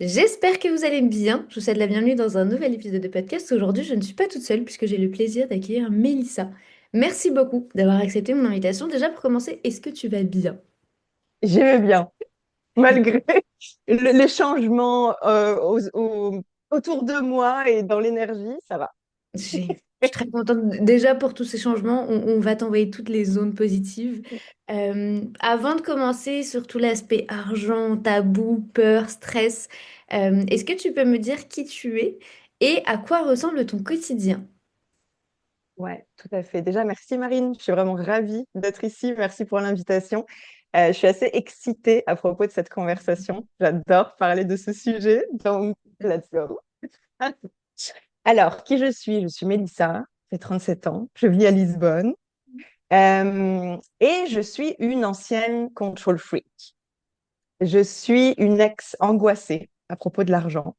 J'espère que vous allez bien. Je vous souhaite la bienvenue dans un nouvel épisode de podcast. Aujourd'hui, je ne suis pas toute seule puisque j'ai le plaisir d'accueillir Mélissa. Merci beaucoup d'avoir accepté mon invitation. Déjà pour commencer, est-ce que tu vas bien? J'aimais bien, malgré les changements autour de moi et dans l'énergie, ça va. Je suis très contente. Déjà pour tous ces changements, on va t'envoyer toutes les zones positives. Avant de commencer sur tout l'aspect argent, tabou, peur, stress, est-ce que tu peux me dire qui tu es et à quoi ressemble ton quotidien? Ouais, tout à fait. Déjà, merci Marine, je suis vraiment ravie d'être ici. Merci pour l'invitation. Je suis assez excitée à propos de cette conversation. J'adore parler de ce sujet, donc let's go. Alors, qui je suis? Je suis Mélissa, j'ai 37 ans, je vis à Lisbonne et je suis une ancienne control freak. Je suis une ex angoissée à propos de l'argent.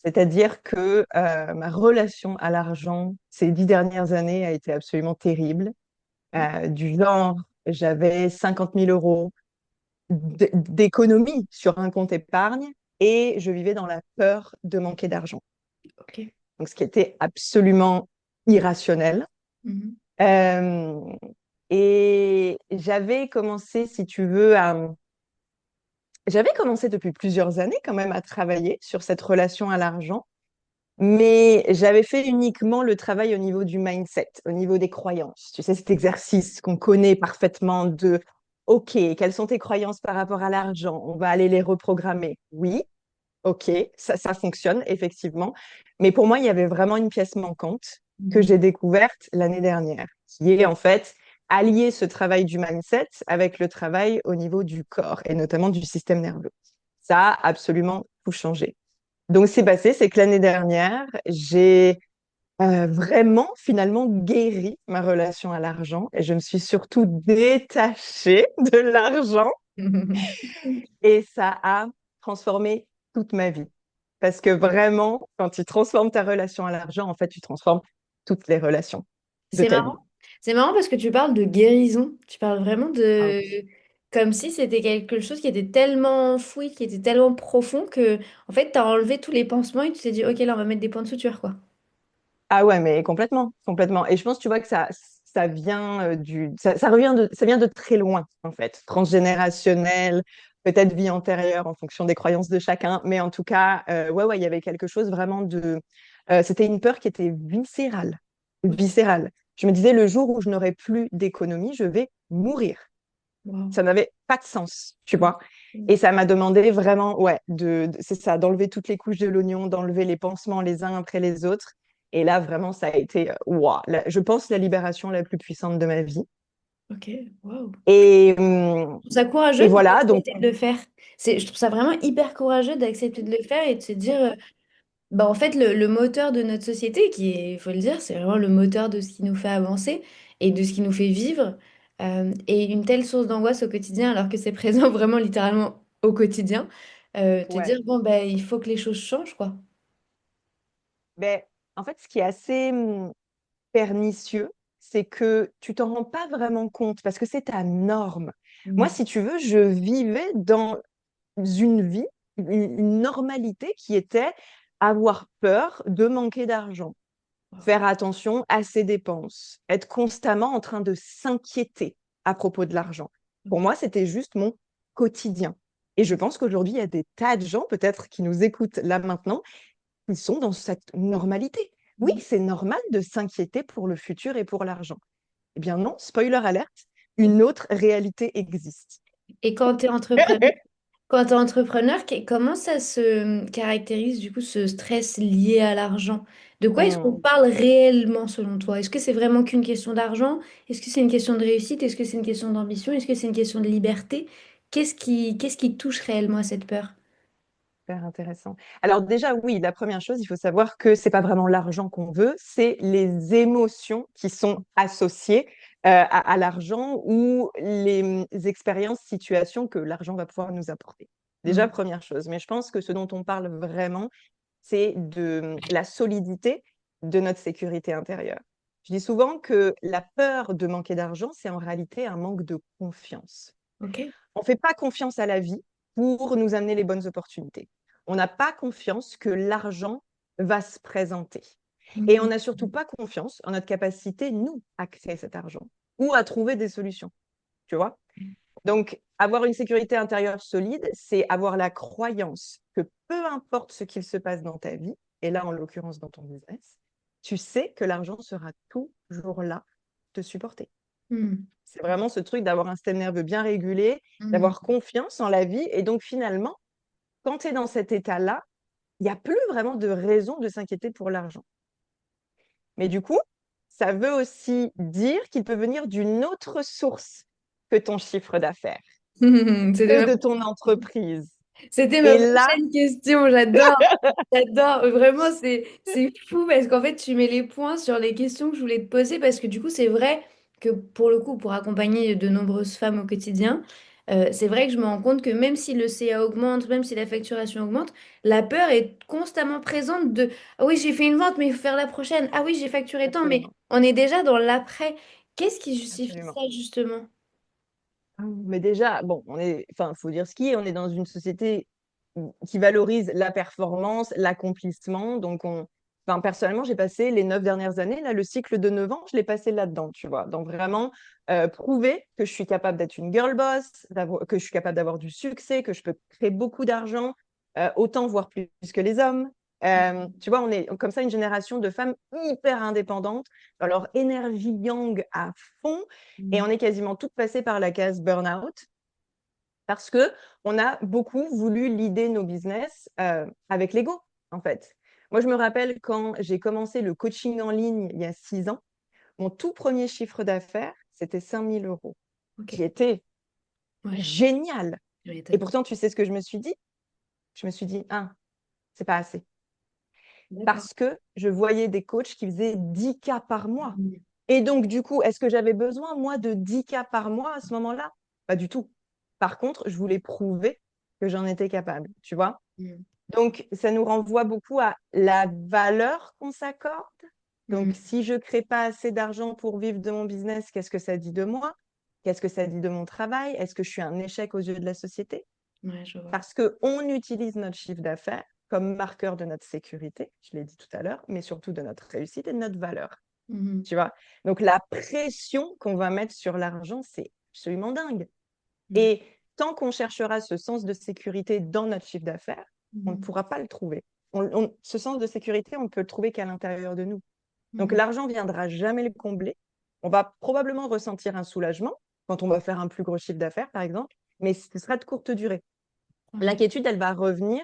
C'est-à-dire que ma relation à l'argent ces 10 dernières années a été absolument terrible. Du genre, j'avais 50 000 € d'économie sur un compte épargne et je vivais dans la peur de manquer d'argent. Ok. Donc, ce qui était absolument irrationnel. Mhm. Euh, et si tu veux, j'avais commencé depuis plusieurs années quand même à travailler sur cette relation à l'argent. Mais j'avais fait uniquement le travail au niveau du mindset, au niveau des croyances. Tu sais, cet exercice qu'on connaît parfaitement de, OK, quelles sont tes croyances par rapport à l'argent? On va aller les reprogrammer. Oui, OK, ça fonctionne, effectivement. Mais pour moi, il y avait vraiment une pièce manquante que Mhm. j'ai découverte l'année dernière, qui est en fait allier ce travail du mindset avec le travail au niveau du corps et notamment du système nerveux. Ça a absolument tout changé. Donc, ce qui s'est passé, c'est que l'année dernière, j'ai vraiment finalement guéri ma relation à l'argent et je me suis surtout détachée de l'argent et ça a transformé toute ma vie. Parce que vraiment, quand tu transformes ta relation à l'argent, en fait, tu transformes toutes les relations de C'est ta marrant. vie. C'est marrant parce que tu parles de guérison. Tu parles vraiment Ah de... oui. Comme si c'était quelque chose qui était tellement enfoui, qui était tellement profond que, en fait, t'as enlevé tous les pansements et tu t'es dit, ok, là, on va mettre des points de suture, quoi. Ah ouais, mais complètement, complètement. Et je pense, tu vois, que ça vient ça vient de très loin, en fait. Transgénérationnel, peut-être vie antérieure en fonction des croyances de chacun. Mais en tout cas, ouais, il y avait quelque chose vraiment c'était une peur qui était viscérale. Ok. Viscérale. Je me disais, le jour où je n'aurai plus d'économie, je vais mourir. Wow. Ça n'avait pas de sens, tu Mm. vois. Et Mm. ça m'a demandé vraiment, ouais, c'est ça, d'enlever toutes les couches de l'oignon, d'enlever les pansements les uns après les autres. Et là, vraiment, ça a été, waouh, je pense, la libération la plus puissante de ma vie. Ok, wow. Et, Je trouve ça et courageux voilà, donc, d'accepter de le faire. Je trouve ça vraiment hyper courageux d'accepter de le faire et de se dire, bah, en fait, le moteur de notre société, qui est, il faut le dire, c'est vraiment le moteur de ce qui nous fait avancer et de ce qui nous fait vivre, et une telle source d'angoisse au quotidien, alors que c'est présent vraiment littéralement au quotidien, te ouais. dire, bon, bah, il faut que les choses changent, quoi. Ben, en fait, ce qui est assez pernicieux, c'est que tu t'en rends pas vraiment compte parce que c'est ta norme. Moi, Mm. si tu veux, je vivais dans une vie, une normalité qui était avoir peur de manquer d'argent, Wow. faire attention à ses dépenses, être constamment en train de s'inquiéter à propos de l'argent. Pour Ok. moi, c'était juste mon quotidien. Et je pense qu'aujourd'hui, il y a des tas de gens, peut-être, qui nous écoutent là maintenant, qui sont dans cette normalité. Oui, Mm. c'est normal de s'inquiéter pour le futur et pour l'argent. Eh bien non, spoiler alerte, une autre réalité existe. Et quand tu es entrepreneur, quand tu es entrepreneur, comment ça se caractérise du coup ce stress lié à l'argent? De quoi est-ce qu'on Hmm. parle réellement selon toi? Est-ce que c'est vraiment qu'une question d'argent? Est-ce que c'est une question de réussite? Est-ce que c'est une question d'ambition? Est-ce que c'est une question de liberté? Qu'est-ce qui touche réellement à cette peur? Super intéressant. Alors déjà, oui, la première chose, il faut savoir que c'est pas vraiment l'argent qu'on veut, c'est les émotions qui sont associées à l'argent ou les expériences, situations que l'argent va pouvoir nous apporter. Déjà, Mhm. première chose. Mais je pense que ce dont on parle vraiment, c'est de la solidité de notre sécurité intérieure. Je dis souvent que la peur de manquer d'argent, c'est en réalité un manque de confiance. Ok. On ne fait pas confiance à la vie pour nous amener les bonnes opportunités. on n'a pas confiance que l'argent va se présenter. Et on Mhm. n'a surtout pas confiance en notre capacité, nous, à créer cet argent ou à trouver des solutions, tu vois. Donc, avoir une sécurité intérieure solide, c'est avoir la croyance que peu importe ce qu'il se passe dans ta vie, et là, en l'occurrence, dans ton business, tu sais que l'argent sera toujours là pour te supporter. Mhm. C'est vraiment ce truc d'avoir un système nerveux bien régulé, Mhm. d'avoir confiance en la vie. Et donc, finalement, quand tu es dans cet état-là, il n'y a plus vraiment de raison de s'inquiéter pour l'argent. Mais du coup, ça veut aussi dire qu'il peut venir d'une autre source que ton chiffre d'affaires, C'était que ma de ton entreprise. C'était ma Et là, prochaine question, j'adore. J'adore. Vraiment, c'est fou parce qu'en fait, tu mets les points sur les questions que je voulais te poser parce que du coup, c'est vrai que pour le coup, pour accompagner de nombreuses femmes au quotidien, c'est vrai que je me rends compte que même si le CA augmente, même si la facturation augmente, la peur est constamment présente de ah oui, j'ai fait une vente, mais il faut faire la prochaine. Ah oui, j'ai facturé tant, mais absolument, on est déjà dans l'après. Qu'est-ce qui justifie absolument. ça, justement? Mais déjà, bon, enfin, faut dire ce qui est, on est dans une société qui valorise la performance, l'accomplissement. Enfin, personnellement, j'ai passé les 9 dernières années, là, le cycle de 9 ans, je l'ai passé là-dedans, tu vois. Donc vraiment, prouver que je suis capable d'être une girl boss, que je suis capable d'avoir du succès, que je peux créer beaucoup d'argent, autant voire plus que les hommes. Tu vois, on est comme ça une génération de femmes hyper indépendantes, dans leur énergie yang à fond, et on est quasiment toutes passées par la case burn-out parce que on a beaucoup voulu leader nos business avec l'ego, en fait. Moi, je me rappelle quand j'ai commencé le coaching en ligne il y a 6 ans, mon tout premier chiffre d'affaires, c'était 5 000 euros, Ok, qui était ouais, génial. tu Et m'étonnes. pourtant, tu sais ce que je me suis dit? Je me suis dit, c'est pas assez. D'accord. Parce que je voyais des coachs qui faisaient 10K par mois. Et donc, du coup, est-ce que j'avais besoin, moi, de 10K par mois à ce moment-là? Pas du tout. Par contre, je voulais prouver que j'en étais capable, tu vois? Mm. Donc, ça nous renvoie beaucoup à la valeur qu'on s'accorde. Donc, Mm. si je ne crée pas assez d'argent pour vivre de mon business, qu'est-ce que ça dit de moi? Qu'est-ce que ça dit de mon travail? Est-ce que je suis un échec aux yeux de la société? Ouais, je vois. Parce qu'on utilise notre chiffre d'affaires comme marqueur de notre sécurité, je l'ai dit tout à l'heure, mais surtout de notre réussite et de notre valeur. Mhm. Tu vois? Donc, la pression qu'on va mettre sur l'argent, c'est absolument dingue. Ouais. Et tant qu'on cherchera ce sens de sécurité dans notre chiffre d'affaires, on ne Mhm. pourra pas le trouver. Ce sens de sécurité, on ne peut le trouver qu'à l'intérieur de nous. Donc, Mhm. l'argent ne viendra jamais le combler. On va probablement ressentir un soulagement quand on va faire un plus gros chiffre d'affaires, par exemple, mais ce sera de courte durée. Ouais. L'inquiétude, elle va revenir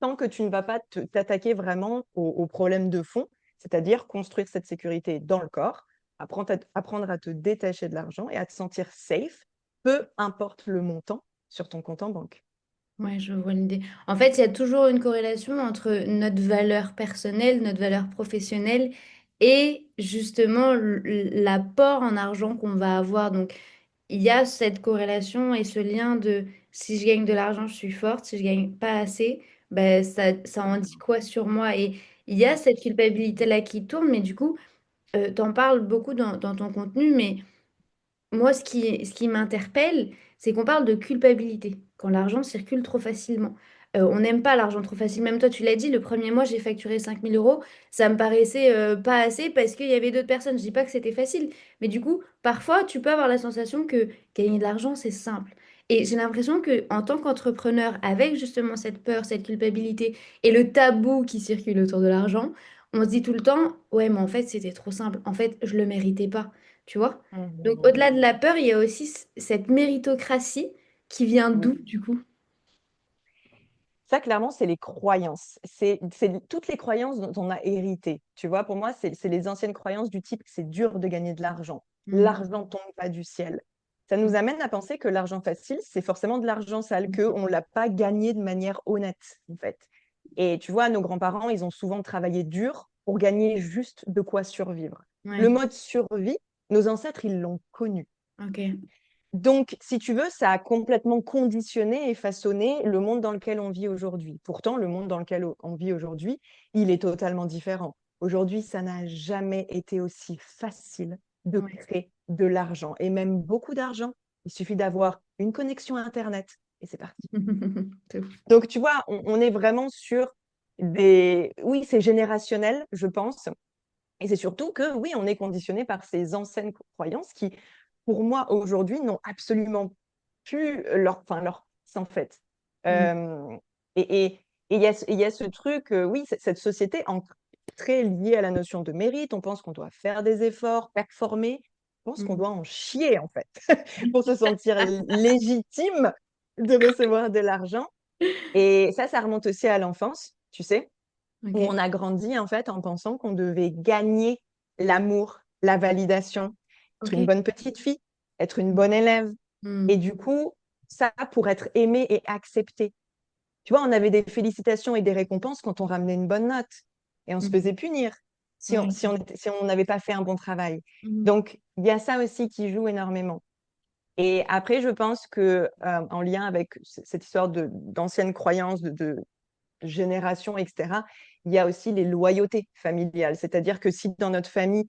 tant que tu ne vas pas t'attaquer vraiment au problème de fond, c'est-à-dire construire cette sécurité dans le corps, apprendre à te détacher de l'argent et à te sentir safe, peu importe le montant sur ton compte en banque. Ouais, je vois l'idée. En fait, il y a toujours une corrélation entre notre valeur personnelle, notre valeur professionnelle et justement l'apport en argent qu'on va avoir. Donc, il y a cette corrélation et ce lien de si je gagne de l'argent, je suis forte, si je gagne pas assez, ben, ça en dit quoi sur moi? Et il y a cette culpabilité-là qui tourne, mais du coup, t'en parles beaucoup dans ton contenu, mais moi, ce qui m'interpelle, c'est qu'on parle de culpabilité, quand l'argent circule trop facilement. On n'aime pas l'argent trop facile. Même toi, tu l'as dit, le premier mois, j'ai facturé 5 000 euros. Ça me paraissait pas assez parce qu'il y avait d'autres personnes. Je dis pas que c'était facile. Mais du coup, parfois, tu peux avoir la sensation que gagner de l'argent, c'est simple. Et j'ai l'impression que en tant qu'entrepreneur, avec justement cette peur, cette culpabilité et le tabou qui circule autour de l'argent, on se dit tout le temps, ouais, mais en fait, c'était trop simple. En fait, je le méritais pas. Tu vois? Donc, au-delà de Mhm. la peur, il y a aussi cette méritocratie qui vient d'où, Mhm. du coup? Ça, clairement, c'est les croyances. C'est toutes les croyances dont on a hérité. Tu vois, pour moi, c'est les anciennes croyances du type c'est dur de gagner de l'argent. Mm. L'argent tombe pas du ciel. Ça nous amène à penser que l'argent facile, c'est forcément de l'argent sale, qu'on ne l'a pas gagné de manière honnête, en fait. Et tu vois, nos grands-parents, ils ont souvent travaillé dur pour gagner juste de quoi survivre. Le Ouais, mode survie, nos ancêtres, ils l'ont connu. ok. Donc, si tu veux, ça a complètement conditionné et façonné le monde dans lequel on vit aujourd'hui. Pourtant, le monde dans lequel on vit aujourd'hui, il est totalement différent. Aujourd'hui, ça n'a jamais été aussi facile de Ouais. créer de l'argent et même beaucoup d'argent. Il suffit d'avoir une connexion Internet et c'est parti. C'est ouf. Donc, tu vois, on est vraiment sur des... Oui, c'est générationnel, je pense. Et c'est surtout que, oui, on est conditionné par ces anciennes croyances qui, pour moi, aujourd'hui, n'ont absolument plus leur place, en fait. Mm. Euh, et il y a ce truc, oui, cette société très liée à la notion de mérite. On pense qu'on doit faire des efforts, performer. Je pense qu'on Mm. doit en chier, en fait, pour se sentir légitime de recevoir de l'argent. Et ça remonte aussi à l'enfance, tu sais, où Ok, on a grandi en fait en pensant qu'on devait gagner l'amour, la validation, être ok. une bonne petite fille, être une bonne élève. Et Mm. du coup, ça pour être aimé et accepté. Tu vois, on avait des félicitations et des récompenses quand on ramenait une bonne note. Et on se Mm. faisait punir Ouais. si on n'avait pas fait un bon travail. Mm. Donc, il y a ça aussi qui joue énormément. Et après, je pense que en lien avec cette histoire d'anciennes croyances, de génération, etc., il y a aussi les loyautés familiales. C'est-à-dire que si dans notre famille,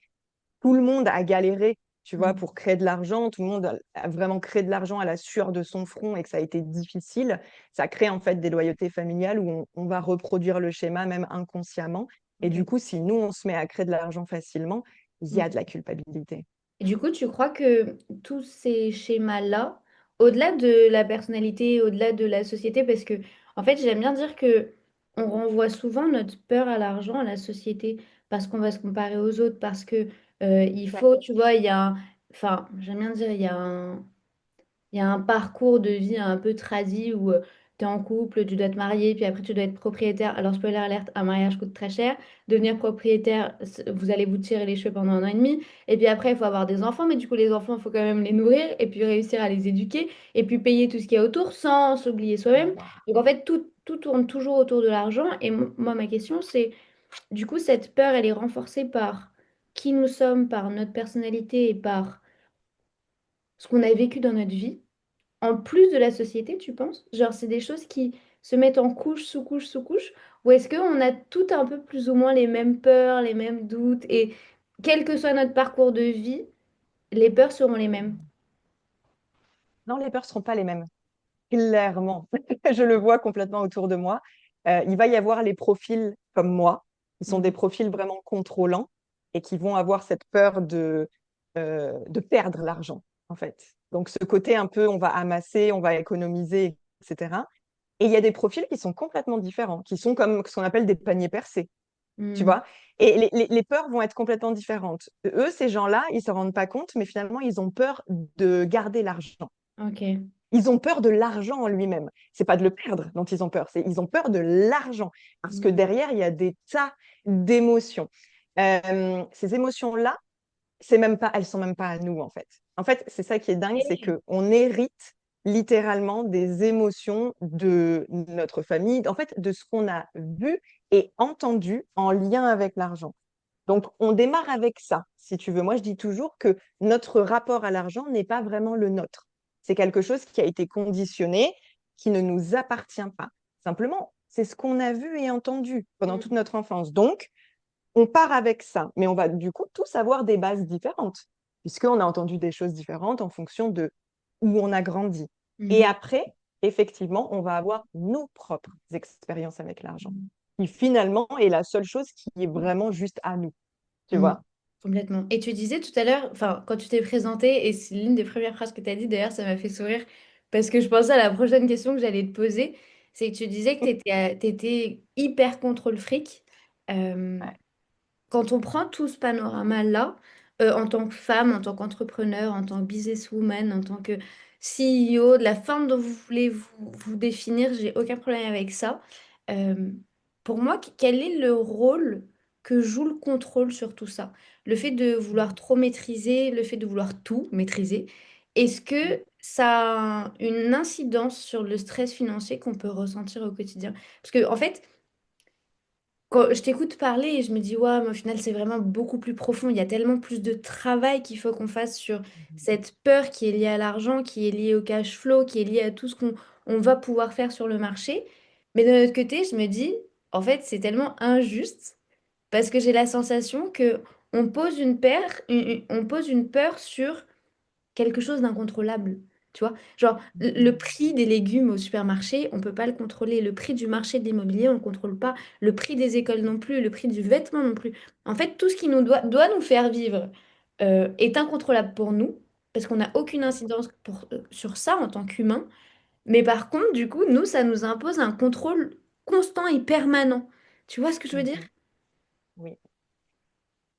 tout le monde a galéré, tu vois, Mm. pour créer de l'argent, tout le monde a vraiment créé de l'argent à la sueur de son front et que ça a été difficile, ça crée en fait des loyautés familiales où on va reproduire le schéma même inconsciemment. Et du Ok. coup, si nous, on se met à créer de l'argent facilement, il y Mm. a de la culpabilité. Et du coup, tu crois que tous ces schémas-là, au-delà de la personnalité, au-delà de la société, parce que, en fait, j'aime bien dire que on renvoie souvent notre peur à l'argent, à la société, parce qu'on va se comparer aux autres, parce que il Ouais. faut, tu vois, il y a un... Enfin, j'aime bien dire, il y a un parcours de vie un peu tradit où tu es en couple, tu dois te marier, puis après tu dois être propriétaire. Alors, spoiler alerte, un mariage coûte très cher. Devenir propriétaire, vous allez vous tirer les cheveux pendant 1 an et demi. Et puis après, il faut avoir des enfants, mais du coup, les enfants, il faut quand même les nourrir et puis réussir à les éduquer et puis payer tout ce qu'il y a autour sans s'oublier soi-même. Wow. Donc, en fait, tout tourne toujours autour de l'argent. Et moi, ma question, c'est, du coup, cette peur, elle est renforcée par qui nous sommes, par notre personnalité et par ce qu'on a vécu dans notre vie en plus de la société, tu penses? Genre, c'est des choses qui se mettent en couche, sous couche, sous couche? Ou est-ce qu'on a tout un peu plus ou moins les mêmes peurs, les mêmes doutes, et quel que soit notre parcours de vie, les peurs seront les mêmes? Non, les peurs ne seront pas les mêmes. Clairement, je le vois complètement autour de moi. Il va y avoir les profils comme moi, qui sont des Mhm. profils vraiment contrôlants et qui vont avoir cette peur de perdre l'argent, en fait. Donc, ce côté un peu, on va amasser, on va économiser, etc. Et il y a des profils qui sont complètement différents, qui sont comme ce qu'on appelle des paniers percés, tu Mhm. vois. Et les peurs vont être complètement différentes. Eux, ces gens-là, ils ne se rendent pas compte, mais finalement, ils ont peur de garder l'argent. Ok. Ils ont peur de l'argent en lui-même. C'est pas de le perdre dont ils ont peur, c'est ils ont peur de l'argent parce que Mhm. derrière il y a des tas d'émotions. Ces émotions-là, elles sont même pas à nous en fait. En fait, c'est ça qui est dingue, c'est que on hérite littéralement des émotions de notre famille, en fait, de ce qu'on a vu et entendu en lien avec l'argent. Donc, on démarre avec ça, si tu veux. Moi, je dis toujours que notre rapport à l'argent n'est pas vraiment le nôtre. C'est quelque chose qui a été conditionné, qui ne nous appartient pas. Simplement, c'est ce qu'on a vu et entendu pendant toute Mhm. notre enfance. Donc, on part avec ça, mais on va du coup tous avoir des bases différentes, puisqu'on a entendu des choses différentes en fonction de où on a grandi. Et Mhm. après, effectivement, on va avoir nos propres expériences avec l'argent, qui finalement est la seule chose qui est vraiment juste à nous, tu Mhm. vois. Complètement. Et tu disais tout à l'heure, enfin, quand tu t'es présentée, et c'est l'une des premières phrases que tu as dit, d'ailleurs, ça m'a fait sourire, parce que je pensais à la prochaine question que j'allais te poser, c'est que tu disais que tu étais hyper contre le fric. Euh, Ouais. Quand on prend tout ce panorama-là, en tant que femme, en tant qu'entrepreneur, en tant que businesswoman, en tant que CEO, de la forme dont vous voulez vous définir, j'ai aucun problème avec ça. Euh, pour moi, quel est le rôle que joue le contrôle sur tout ça? Le fait de vouloir trop maîtriser, le fait de vouloir tout maîtriser, est-ce que ça a une incidence sur le stress financier qu'on peut ressentir au quotidien? Parce que, en fait, quand je t'écoute parler et je me dis, ouais, mais au final, c'est vraiment beaucoup plus profond. Il y a tellement plus de travail qu'il faut qu'on fasse sur cette peur qui est liée à l'argent, qui est liée au cash flow, qui est liée à tout ce qu'on va pouvoir faire sur le marché. Mais d'un autre côté, je me dis, en fait, c'est tellement injuste parce que j'ai la sensation que on pose une peur sur quelque chose d'incontrôlable. Tu vois? Genre, le prix des légumes au supermarché, on peut pas le contrôler. Le prix du marché de l'immobilier, on le contrôle pas. Le prix des écoles non plus. Le prix du vêtement non plus. En fait, tout ce qui doit nous faire vivre est incontrôlable pour nous, parce qu'on n'a aucune incidence sur ça en tant qu'humain. Mais par contre, du coup, nous, ça nous impose un contrôle constant et permanent. Tu vois ce que je veux dire? Mhm. Oui.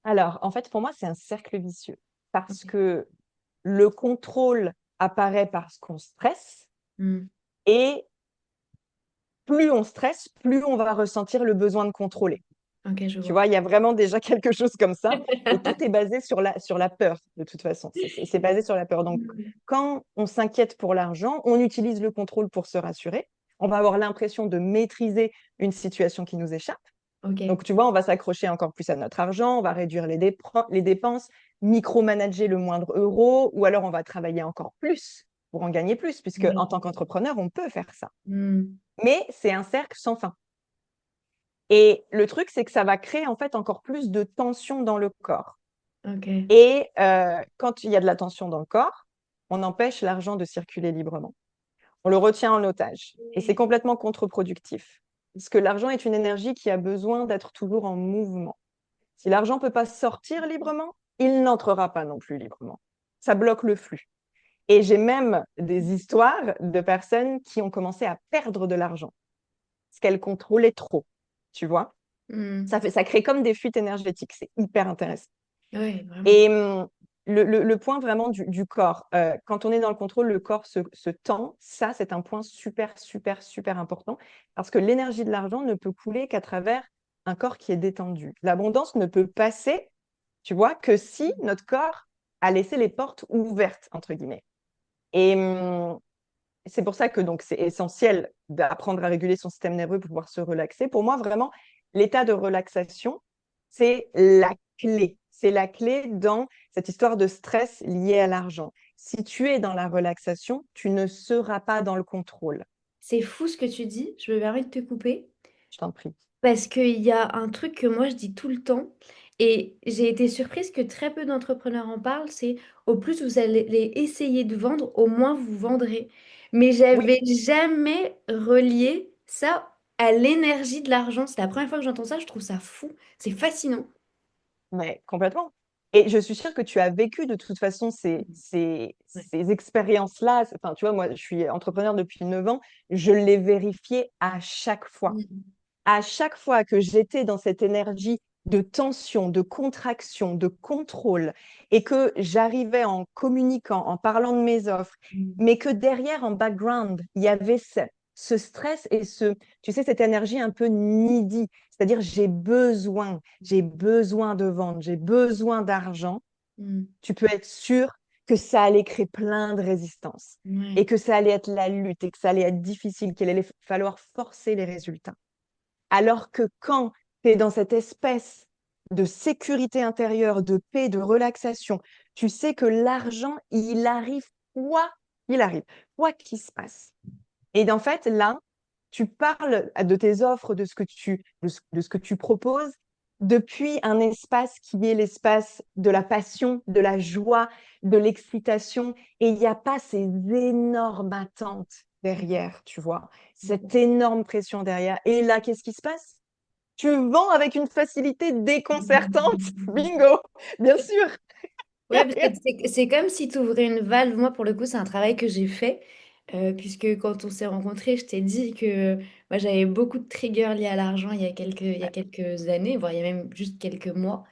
Alors, en fait, pour moi, c'est un cercle vicieux parce Ok. que le contrôle apparaît parce qu'on stresse Hmm. et plus on stresse, plus on va ressentir le besoin de contrôler. Ok, je Tu vois. vois, il y a vraiment déjà quelque chose comme ça et tout est basé sur la peur, de toute façon. C'est basé sur la peur. Donc, Hmm. quand on s'inquiète pour l'argent, on utilise le contrôle pour se rassurer. On va avoir l'impression de maîtriser une situation qui nous échappe. Ok. Donc, tu vois, on va s'accrocher encore plus à notre argent, on va réduire les dépenses, micromanager le moindre euro, ou alors on va travailler encore plus pour en gagner plus, puisque en Oui. tant qu'entrepreneur, on peut faire ça. Hmm. Mais c'est un cercle sans fin. Et le truc, c'est que ça va créer en fait encore plus de tension dans le corps. Ok. Et quand il y a de la tension dans le corps, on empêche l'argent de circuler librement. On le retient en otage. Et c'est complètement contre-productif. Parce que l'argent est une énergie qui a besoin d'être toujours en mouvement. Si l'argent ne peut pas sortir librement, il n'entrera pas non plus librement. Ça bloque le flux. Et j'ai même des histoires de personnes qui ont commencé à perdre de l'argent parce qu'elles contrôlaient trop. Tu vois? Hmm. Ça crée comme des fuites énergétiques. C'est hyper intéressant. Ouais, vraiment. Et le point vraiment du corps, quand on est dans le contrôle, le corps se tend. Ça, c'est un point super, super, super important parce que l'énergie de l'argent ne peut couler qu'à travers un corps qui est détendu. L'abondance ne peut passer, tu vois, que si notre corps a laissé les portes ouvertes, entre guillemets. Et c'est pour ça que donc c'est essentiel d'apprendre à réguler son système nerveux pour pouvoir se relaxer. Pour moi, vraiment, l'état de relaxation, c'est la clé. C'est la clé dans cette histoire de stress lié à l'argent. Si tu es dans la relaxation, tu ne seras pas dans le contrôle. C'est fou ce que tu dis. Je me permets de te couper. Je t'en prie. Parce qu'il y a un truc que moi je dis tout le temps, et j'ai été surprise que très peu d'entrepreneurs en parlent, c'est au plus vous allez essayer de vendre, au moins vous vendrez. Mais Oui, j'avais jamais relié ça à l'énergie de l'argent. C'est la première fois que j'entends ça, je trouve ça fou. C'est fascinant. mais complètement. Et je suis sûre que tu as vécu de toute façon Ouais. ces expériences-là. Enfin, tu vois, moi, je suis entrepreneur depuis 9 ans. Je l'ai vérifié à chaque fois. Mm. À chaque fois que j'étais dans cette énergie de tension, de contraction, de contrôle, et que j'arrivais en communiquant, en parlant de mes offres, Mm. mais que derrière, en background, il y avait ce stress et tu sais, cette énergie un peu needy, c'est-à-dire j'ai besoin de vendre, j'ai besoin d'argent, Mm. tu peux être sûr que ça allait créer plein de résistance et Ouais. que ça allait être la lutte et que ça allait être difficile, qu'il allait falloir forcer les résultats. Alors que quand tu es dans cette espèce de sécurité intérieure, de paix, de relaxation, tu sais que l'argent, il arrive quoi qu'il arrive, quoi qu'il se passe. Et en fait, là, tu parles de tes offres, de ce que tu proposes depuis un espace qui est l'espace de la passion, de la joie, de l'excitation. Et il n'y a pas ces énormes attentes derrière, tu vois, cette énorme pression derrière. Et là, qu'est-ce qui se passe? Tu vends avec une facilité déconcertante. Bingo, bien sûr. Ouais, parce que c'est comme si tu ouvrais une valve. Moi, pour le coup, c'est un travail que j'ai fait, puisque quand on s'est rencontrés, je t'ai dit que moi, j'avais beaucoup de triggers liés à l'argent il y a quelques années, voire il y a même juste quelques mois.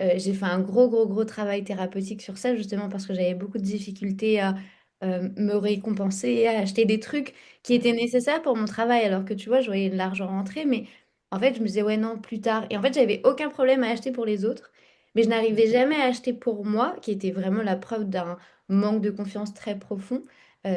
J'ai fait un gros, gros, gros travail thérapeutique sur ça, justement parce que j'avais beaucoup de difficultés à me récompenser, à acheter des trucs qui étaient nécessaires pour mon travail, alors que tu vois, je voyais de l'argent rentrer, mais en fait, je me disais, ouais, non, plus tard. Et en fait, j'avais aucun problème à acheter pour les autres, mais je n'arrivais jamais à acheter pour moi, qui était vraiment la preuve d'un manque de confiance très profond.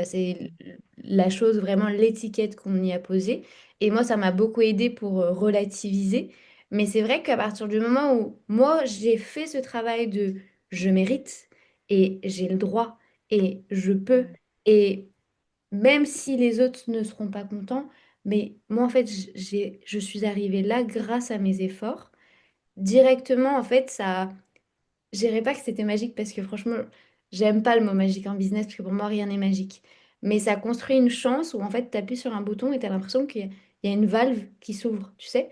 C'est la chose, vraiment l'étiquette qu'on y a posée. Et moi, ça m'a beaucoup aidé pour relativiser. Mais c'est vrai qu'à partir du moment où moi, j'ai fait ce travail de je mérite et j'ai le droit et je peux, et même si les autres ne seront pas contents, mais moi, en fait, je suis arrivée là grâce à mes efforts. Directement, en fait, ça, je dirais pas que c'était magique parce que franchement, j'aime pas le mot magique en business parce que pour moi, rien n'est magique. Mais ça construit une chance où en fait, tu appuies sur un bouton et tu as l'impression qu'il y a une valve qui s'ouvre, tu sais.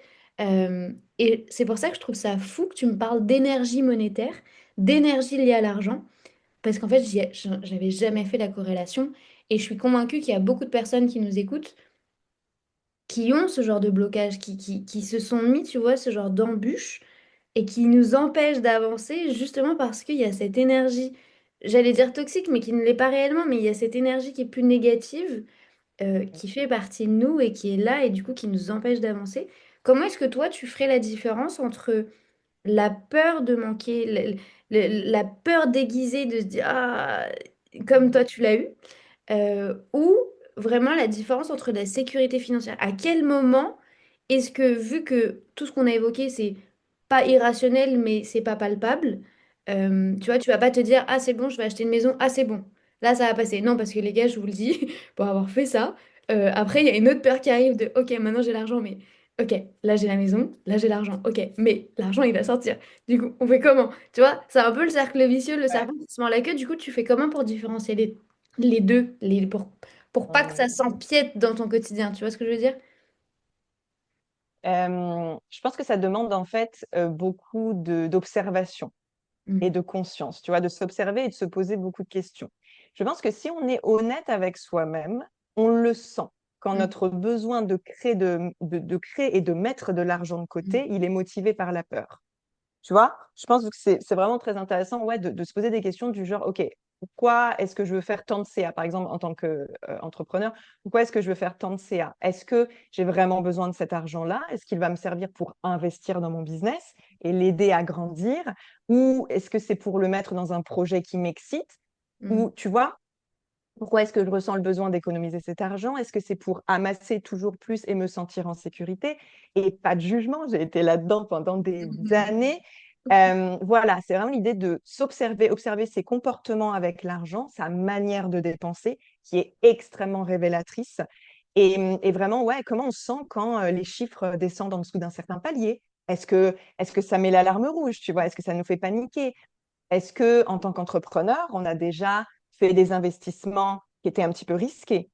Et c'est pour ça que je trouve ça fou que tu me parles d'énergie monétaire, d'énergie liée à l'argent, parce qu'en fait, j'avais jamais fait la corrélation. Et je suis convaincue qu'il y a beaucoup de personnes qui nous écoutent qui ont ce genre de blocage, qui se sont mis, tu vois, ce genre d'embûches et qui nous empêchent d'avancer justement parce qu'il y a cette énergie, j'allais dire toxique, mais qui ne l'est pas réellement, mais il y a cette énergie qui est plus négative, qui fait partie de nous et qui est là et du coup qui nous empêche d'avancer. Comment est-ce que toi, tu ferais la différence entre la peur de manquer, la peur déguisée de se dire, ah, comme toi tu l'as eu, ou vraiment la différence entre la sécurité financière. À quel moment est-ce que, vu que tout ce qu'on a évoqué, c'est pas irrationnel, mais c'est pas palpable, tu vois, tu vas pas te dire, ah c'est bon, je vais acheter une maison, ah c'est bon, là ça va passer. Non, parce que les gars, je vous le dis, pour avoir fait ça, après il y a une autre peur qui arrive de, ok, maintenant j'ai l'argent, mais ok, là j'ai la maison, là j'ai l'argent, ok, mais l'argent il va sortir. Du coup, on fait comment? Tu vois, c'est un peu le cercle vicieux, le Ouais. serpent qui se mord la queue. Du coup, tu fais comment pour différencier les deux, pour pas que ça Hum. s'empiète dans ton quotidien, tu vois ce que je veux dire? Je pense que ça demande en fait beaucoup d'observation et Mm. de conscience, tu vois, de s'observer et de se poser beaucoup de questions. Je pense que si on est honnête avec soi-même, on le sent quand Mm. notre besoin de créer et de mettre de l'argent de Mm. côté, il est motivé par la peur. Tu vois, je pense que c'est vraiment très intéressant ouais, de se poser des questions du genre, OK, pourquoi est-ce que je veux faire tant de CA, par exemple, en tant qu'entrepreneur, pourquoi est-ce que je veux faire tant de CA? Est-ce que j'ai vraiment besoin de cet argent-là? Est-ce qu'il va me servir pour investir dans mon business et l'aider à grandir? Ou est-ce que c'est pour le mettre dans un projet qui m'excite? Mm. Ou, tu vois, pourquoi est-ce que je ressens le besoin d'économiser cet argent? Est-ce que c'est pour amasser toujours plus et me sentir en sécurité? Et pas de jugement, j'ai été là-dedans pendant des années. Voilà, c'est vraiment l'idée de s'observer, observer ses comportements avec l'argent, sa manière de dépenser, qui est extrêmement révélatrice. Et vraiment, ouais, comment on se sent quand les chiffres descendent en dessous d'un certain palier? Est-ce que ça met l'alarme rouge, tu vois? Est-ce que ça nous fait paniquer? Est-ce que, en tant qu'entrepreneur, on a déjà fait des investissements qui étaient un petit peu risqués?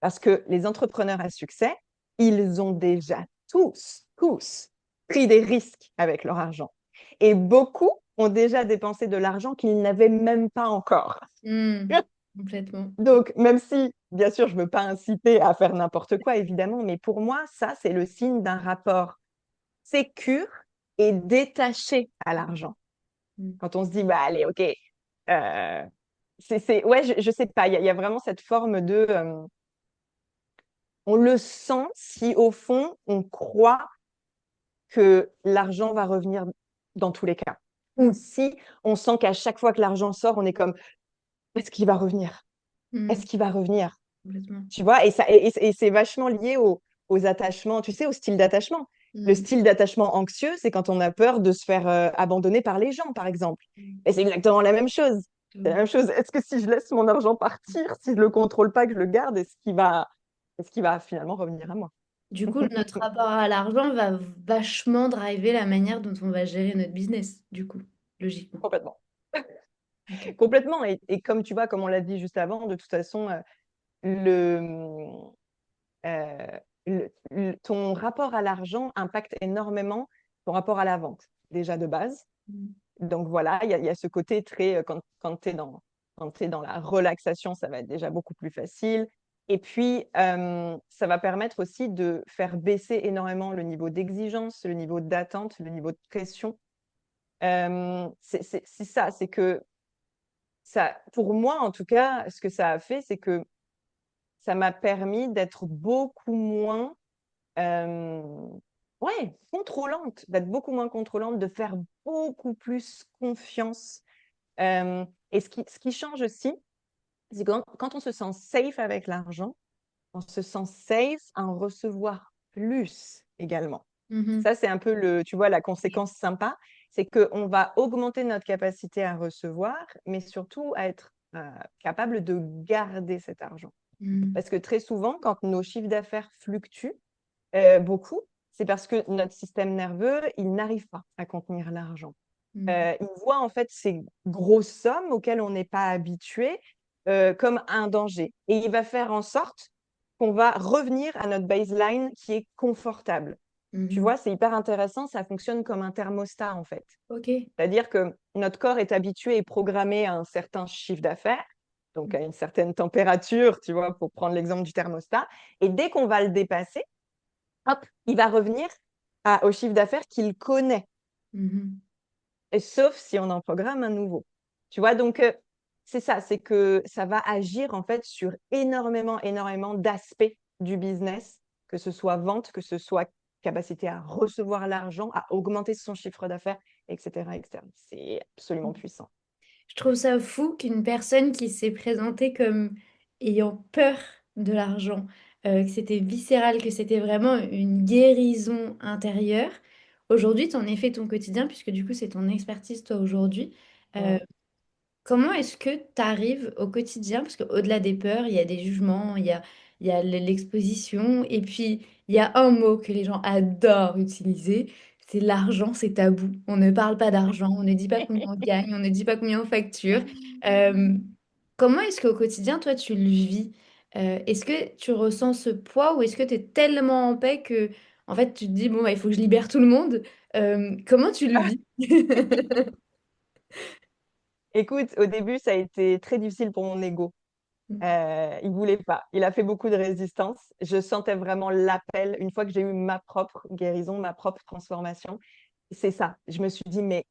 Parce que les entrepreneurs à succès, ils ont déjà tous pris des risques avec leur argent. Et beaucoup ont déjà dépensé de l'argent qu'ils n'avaient même pas encore. Mm. Complètement. Donc, même si, bien sûr, je ne veux pas inciter à faire n'importe quoi, évidemment, mais pour moi, ça, c'est le signe d'un rapport sécure et détaché à l'argent. Mm. Quand on se dit, bah allez, ok, euh, ouais, je sais pas, il y a vraiment cette forme de, on le sent si au fond on croit que l'argent va revenir dans tous les cas. Ou si on sent qu'à chaque fois que l'argent sort, on est comme, est-ce qu'il va revenir? Est-ce Mm. qu'il va revenir? Complètement. Tu vois, et c'est vachement lié aux attachements, tu sais, au style d'attachement. Le Mm. style d'attachement anxieux, c'est quand on a peur de se faire abandonner par les gens, par exemple. Mm. Et c'est exactement la même chose. C'est la Mm. même chose. Est-ce que si je laisse mon argent partir, si je le contrôle pas, que je le garde, est-ce qu'il va finalement revenir à moi? Du coup, notre rapport à l'argent va vachement driver la manière dont on va gérer notre business, du coup, logiquement. Complètement. Ok. Complètement. Et comme tu vois, comme on l'a dit juste avant, de toute façon, le, euh, ton rapport à l'argent impacte énormément ton rapport à la vente, déjà de base. Mm. Donc voilà, il y a ce côté très, quand tu es dans la relaxation, ça va être déjà beaucoup plus facile. Et puis, ça va permettre aussi de faire baisser énormément le niveau d'exigence, le niveau d'attente, le niveau de pression. C'est ça, c'est que ça, pour moi en tout cas, ce que ça a fait, c'est que ça m'a permis d'être beaucoup moins euh, ouais, contrôlante, d'être beaucoup moins contrôlante, de faire beaucoup plus confiance. Et ce qui change aussi, c'est quand on se sent safe avec l'argent, on se sent safe à en recevoir plus également. Mhm. Ça, c'est un peu tu vois, la conséquence sympa, c'est qu'on va augmenter notre capacité à recevoir, mais surtout à être capable de garder cet argent. Mm. Parce que très souvent, quand nos chiffres d'affaires fluctuent, beaucoup, c'est parce que notre système nerveux, il n'arrive pas à contenir l'argent. Il voit en fait ces grosses sommes auxquelles on n'est pas habitué comme un danger. Et il va faire en sorte qu'on va revenir à notre baseline qui est confortable. Tu Mhm. vois, c'est hyper intéressant, ça fonctionne comme un thermostat en fait. Ok. C'est-à-dire que notre corps est habitué et programmé à un certain chiffre d'affaires, donc à une certaine température, tu vois, pour prendre l'exemple du thermostat. Et dès qu'on va le dépasser, hop, il va revenir au chiffre d'affaires qu'il connaît, Mhm. et sauf si on en programme un nouveau. Tu vois, donc c'est ça, c'est que ça va agir en fait sur énormément, énormément d'aspects du business, que ce soit vente, que ce soit capacité à recevoir l'argent, à augmenter son chiffre d'affaires, etc., etc. C'est absolument puissant. Je trouve ça fou qu'une personne qui s'est présentée comme ayant peur de l'argent, que c'était viscéral, que c'était vraiment une guérison intérieure, aujourd'hui, tu en es fait ton quotidien, puisque du coup, c'est ton expertise, toi, aujourd'hui. Euh, Mm. Comment est-ce que tu arrives au quotidien? Parce qu'au-delà des peurs, il y a des jugements, il y a l'exposition, et puis il y a un mot que les gens adorent utiliser, c'est l'argent, c'est tabou. On ne parle pas d'argent, on ne dit pas combien on gagne, on ne dit pas combien on facture. Euh, Comment est-ce qu'au quotidien, toi, tu le vis? Est-ce que tu ressens ce poids ou est-ce que tu es tellement en paix que, en fait, tu te dis, bon, bah, il faut que je libère tout le monde? Comment tu le vis? Écoute, au début, ça a été très difficile pour mon ego. Il voulait pas. Il a fait beaucoup de résistance. Je sentais vraiment l'appel une fois que j'ai eu ma propre guérison, ma propre transformation. C'est ça. Je me suis dit, mais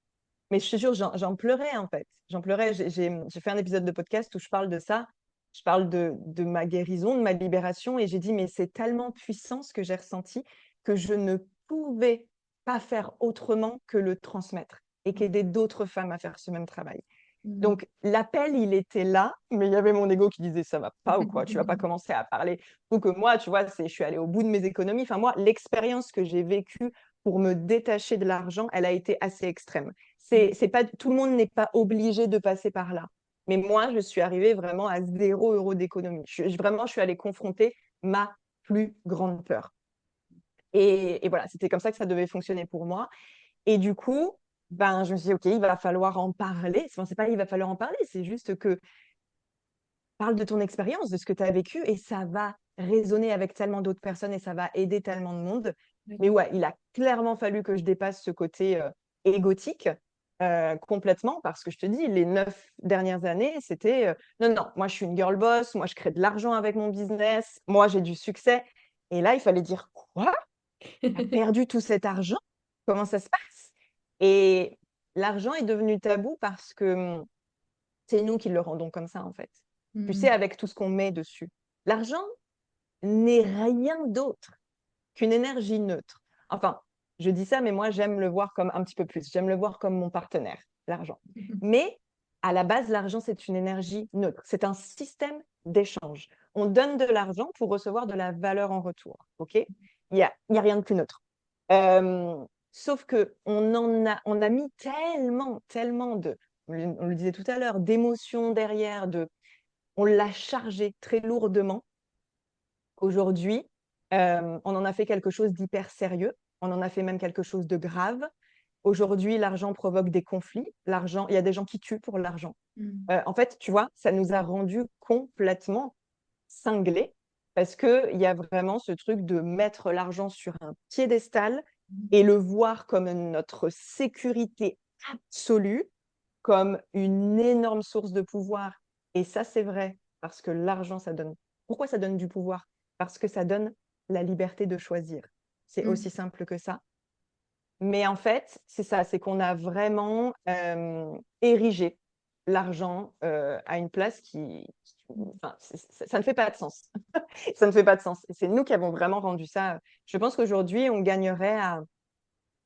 je te jure, j'en pleurais en fait. J'en pleurais. J'ai fait un épisode de podcast où je parle de ça. Je parle de ma guérison, de ma libération. Et j'ai dit, mais c'est tellement puissant ce que j'ai ressenti que je ne pouvais pas faire autrement que le transmettre et qu'aider d'autres femmes à faire ce même travail. Donc, l'appel, il était là, mais il y avait mon ego qui disait, ça va pas ou quoi, tu vas pas commencer à parler. Donc, moi, tu vois, je suis allée au bout de mes économies. Enfin, moi, l'expérience que j'ai vécue pour me détacher de l'argent, elle a été assez extrême. C'est pas, tout le monde n'est pas obligé de passer par là. Mais moi, je suis arrivée vraiment à 0 € d'économie. Vraiment, je suis allée confronter ma plus grande peur. Et voilà, c'était comme ça que ça devait fonctionner pour moi. Et du coup, ben, je me suis dit, OK, il va falloir en parler. Enfin, c'est pas il va falloir en parler, c'est juste que parle de ton expérience, de ce que tu as vécu, et ça va résonner avec tellement d'autres personnes et ça va aider tellement de monde. Mais ouais, il a clairement fallu que je dépasse ce côté égotique complètement, parce que je te dis, les 9 dernières années, c'était non, non, moi je suis une girl boss, moi je crée de l'argent avec mon business, moi j'ai du succès. Et là, il fallait dire quoi? T'as perdu tout cet argent? Comment ça se passe? Et l'argent est devenu tabou parce que c'est nous qui le rendons comme ça, en fait. Tu sais, Mhm. avec tout ce qu'on met dessus. L'argent n'est rien d'autre qu'une énergie neutre. Enfin, je dis ça, mais moi, j'aime le voir comme un petit peu plus. J'aime le voir comme mon partenaire, l'argent. Mais à la base, l'argent, c'est une énergie neutre. C'est un système d'échange. On donne de l'argent pour recevoir de la valeur en retour. OK? Il y a rien de plus neutre. Sauf que on a mis tellement, tellement on le disait tout à l'heure, d'émotions derrière, on l'a chargé très lourdement. Aujourd'hui, on en a fait quelque chose d'hyper sérieux. On en a fait même quelque chose de grave. Aujourd'hui, l'argent provoque des conflits. L'argent, il y a des gens qui tuent pour l'argent. Mhm. En fait, tu vois, ça nous a rendus complètement cinglés parce qu'il y a vraiment ce truc de mettre l'argent sur un piédestal et le voir comme notre sécurité absolue, comme une énorme source de pouvoir. Et ça, c'est vrai, parce que l'argent, ça donne. Pourquoi ça donne du pouvoir? Parce que ça donne la liberté de choisir. C'est aussi Mhm. simple que ça. Mais en fait, c'est ça, c'est qu'on a vraiment érigé l'argent à une place enfin, ça ne fait pas de sens. Ça ne fait pas de sens. Et c'est nous qui avons vraiment rendu ça. Je pense qu'aujourd'hui, on gagnerait à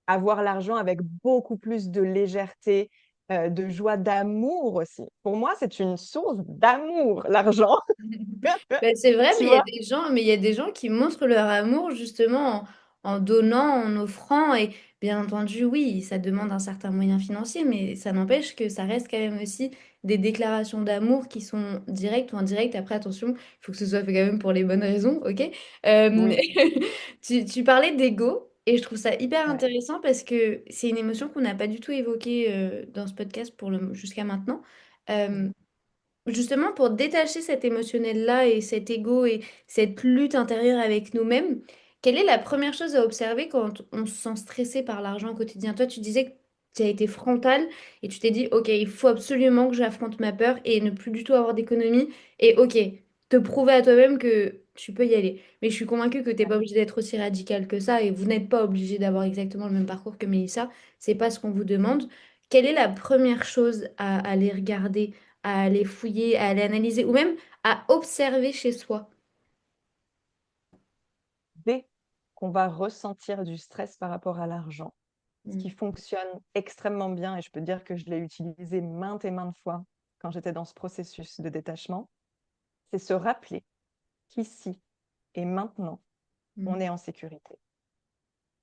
avoir l'argent avec beaucoup plus de légèreté, de joie, d'amour aussi. Pour moi, c'est une source d'amour, l'argent. Ben, c'est vrai, Tu vois? mais il y a des gens qui montrent leur amour justement en donnant, en offrant. Et bien entendu, oui, ça demande un certain moyen financier, mais ça n'empêche que ça reste quand même aussi des déclarations d'amour qui sont directes ou indirectes. Après, attention, il faut que ce soit fait quand même pour les bonnes raisons, ok? Euh, Oui. tu parlais d'ego. Et je trouve ça hyper Ouais. intéressant parce que c'est une émotion qu'on n'a pas du tout évoquée dans ce podcast jusqu'à maintenant. Euh, Justement, pour détacher cet émotionnel-là et cet ego et cette lutte intérieure avec nous-mêmes, quelle est la première chose à observer quand on se sent stressé par l'argent au quotidien? Toi, tu disais que tu as été frontal et tu t'es dit, OK, il faut absolument que j'affronte ma peur et ne plus du tout avoir d'économie. Et OK, te prouver à toi-même que tu peux y aller. Mais je suis convaincue que tu n'es pas obligé d'être aussi radical que ça et vous n'êtes pas obligé d'avoir exactement le même parcours que Mélissa. C'est pas ce qu'on vous demande. Quelle est la première chose à aller regarder, à aller fouiller, à aller analyser ou même à observer chez soi? Dès qu'on va ressentir du stress par rapport à l'argent, ce qui Mm, fonctionne extrêmement bien, et je peux dire que je l'ai utilisé maintes et maintes fois quand j'étais dans ce processus de détachement, c'est se rappeler qu'ici et maintenant, on mm, est en sécurité.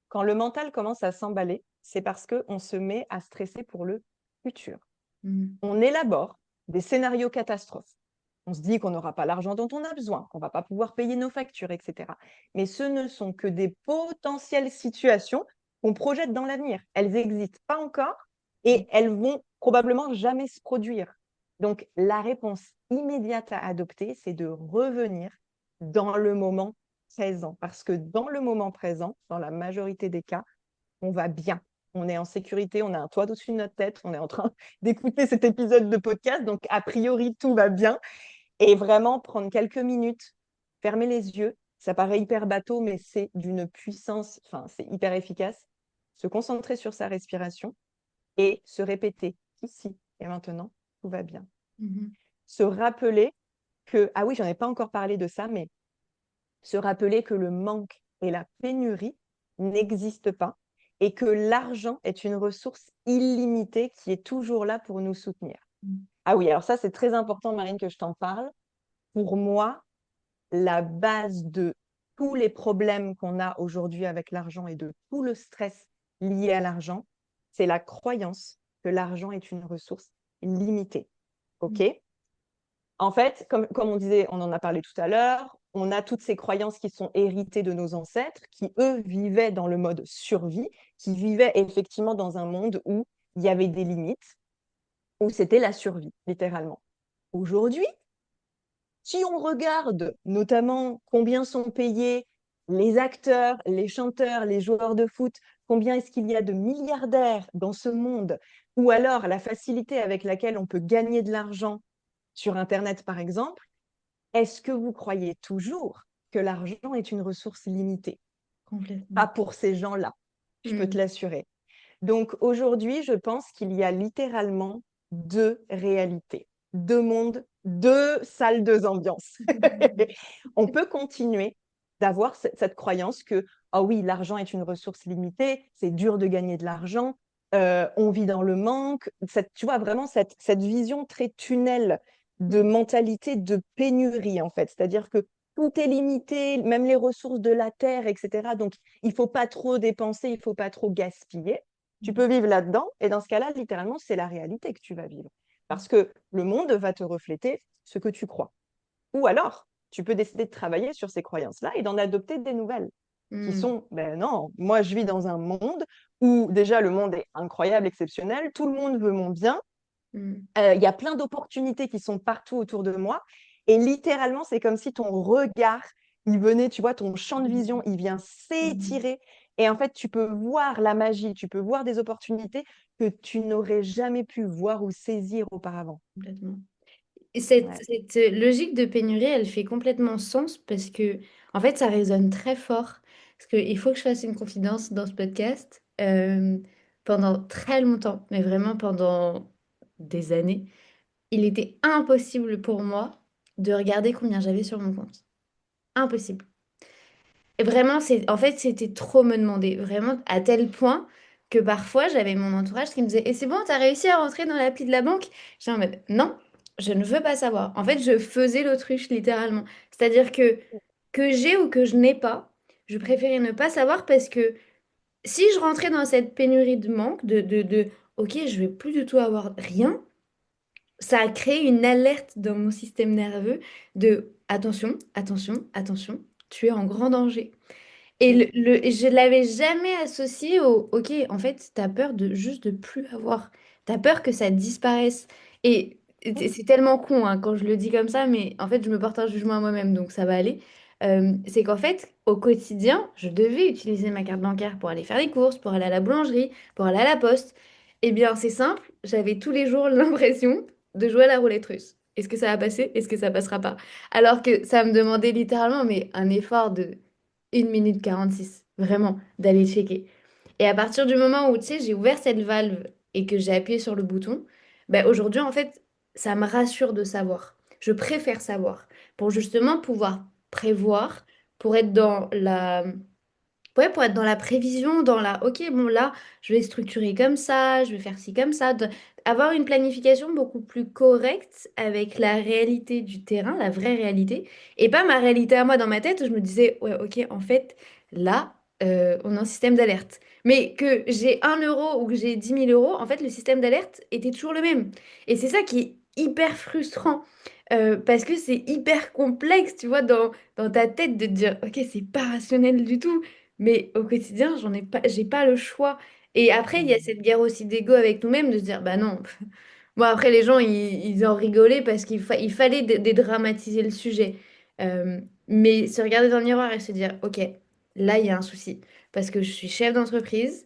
Quand le mental commence à s'emballer, c'est parce qu'on se met à stresser pour le futur. mm, On élabore des scénarios catastrophes. On se dit qu'on n'aura pas l'argent dont on a besoin, qu'on ne va pas pouvoir payer nos factures, etc. Mais ce ne sont que des potentielles situations qu'on projette dans l'avenir. Elles n'existent pas encore et elles vont probablement jamais se produire. Donc, la réponse immédiate à adopter, c'est de revenir dans le moment présent. Parce que dans le moment présent, dans la majorité des cas, on va bien. On est en sécurité, on a un toit au-dessus de notre tête, on est en train d'écouter cet épisode de podcast, donc a priori tout va bien. Et vraiment prendre quelques minutes, fermer les yeux, ça paraît hyper bateau, mais c'est d'une puissance, enfin c'est hyper efficace. Se concentrer sur sa respiration et se répéter ici et maintenant, tout va bien. mhm, Se rappeler que, ah oui, j'en ai pas encore parlé de ça, mais se rappeler que le manque et la pénurie n'existent pas et que l'argent est une ressource illimitée qui est toujours là pour nous soutenir. mhm, Ah oui, alors ça, c'est très important, Marine, que je t'en parle. Pour moi, la base de tous les problèmes qu'on a aujourd'hui avec l'argent et de tout le stress lié à l'argent, c'est la croyance que l'argent est une ressource limitée. OK? En fait, comme on disait, on en a parlé tout à l'heure, on a toutes ces croyances qui sont héritées de nos ancêtres, qui, eux, vivaient dans le mode survie, qui vivaient effectivement dans un monde où il y avait des limites, où c'était la survie, littéralement. Aujourd'hui, si on regarde notamment combien sont payés les acteurs, les chanteurs, les joueurs de foot, combien est-ce qu'il y a de milliardaires dans ce monde, ou alors la facilité avec laquelle on peut gagner de l'argent sur Internet, par exemple, est-ce que vous croyez toujours que l'argent est une ressource limitée? Pas complètement. pour ces gens-là, je peux te Mm, l'assurer. Donc aujourd'hui, je pense qu'il y a littéralement deux réalités, deux mondes, deux salles, deux ambiances. On peut continuer d'avoir cette croyance que, ah oui, l'argent est une ressource limitée, c'est dur de gagner de l'argent, on vit dans le manque. Tu vois, vraiment cette vision très tunnel de mm, mentalité de pénurie, en fait. C'est-à-dire que tout est limité, même les ressources de la terre, etc. Donc, il ne faut pas trop dépenser, il ne faut pas trop gaspiller. Tu peux vivre là-dedans, et dans ce cas-là, littéralement, c'est la réalité que tu vas vivre. Parce que le monde va te refléter ce que tu crois. Ou alors, tu peux décider de travailler sur ces croyances-là et d'en adopter des nouvelles qui mm, sont, ben non, moi je vis dans un monde où déjà le monde est incroyable, exceptionnel, tout le monde veut mon bien, mm, il y a plein d'opportunités qui sont partout autour de moi et littéralement c'est comme si ton regard, il venait, tu vois, ton champ de vision, il vient mm, s'étirer et en fait tu peux voir la magie, tu peux voir des opportunités que tu n'aurais jamais pu voir ou saisir auparavant. complètement. Et cette, Ouais. cette logique de pénurie, elle fait complètement sens parce que, en fait, ça résonne très fort. Parce qu'il faut que je fasse une confidence dans ce podcast. Pendant très longtemps, mais vraiment pendant des années, il était impossible pour moi de regarder combien j'avais sur mon compte. Impossible. Et vraiment, en fait, c'était trop me demander. Vraiment, à tel point que parfois, j'avais mon entourage qui me disait, et c'est bon, t'as réussi à rentrer dans l'appli de la banque? J'étais en mode, non, je ne veux pas savoir. En fait, je faisais l'autruche, littéralement. C'est-à-dire que j'ai ou que je n'ai pas, je préférais ne pas savoir parce que si je rentrais dans cette pénurie de manque, OK, je vais plus du tout avoir rien, ça a créé une alerte dans mon système nerveux de, attention, attention, attention, tu es en grand danger. Et je l'avais jamais associé au OK, en fait, t'as peur de juste de plus avoir. T'as peur que ça disparaisse. Et c'est tellement con hein, quand je le dis comme ça, mais en fait, je me porte un jugement à moi-même, donc ça va aller. C'est qu'en fait, au quotidien, je devais utiliser ma carte bancaire pour aller faire les courses, pour aller à la boulangerie, pour aller à la poste. Eh bien, c'est simple, j'avais tous les jours l'impression de jouer à la roulette russe. Est-ce que ça va passer? Est-ce que ça passera pas? Alors que ça me demandait littéralement mais un effort de 1 minute 46 vraiment, d'aller checker. Et à partir du moment où, tu sais, j'ai ouvert cette valve et que j'ai appuyé sur le bouton, ben aujourd'hui, en fait, ça me rassure de savoir. Je préfère savoir pour justement pouvoir prévoir, pour être dans la ouais, pour être dans la prévision, dans la, ok, bon là, je vais structurer comme ça, je vais faire ci comme ça, avoir une planification beaucoup plus correcte avec la réalité du terrain, la vraie réalité, et pas ma réalité à moi dans ma tête où je me disais, ouais, ok, en fait, là, on a un système d'alerte. Mais que j'ai 1 euro ou que j'ai 10 000 euros, en fait, le système d'alerte était toujours le même. Et c'est ça qui est hyper frustrant. Parce que c'est hyper complexe, tu vois, dans ta tête de te dire, ok, c'est pas rationnel du tout. Mais au quotidien, j'ai pas le choix. Et après, il y a Mm. cette guerre aussi d'ego avec nous-mêmes de se dire, bah non. Bon, après, les gens, ils en rigolaient parce il fallait dédramatiser le sujet. Mais se regarder dans le miroir et se dire, ok, là, il y a un souci. Parce que je suis chef d'entreprise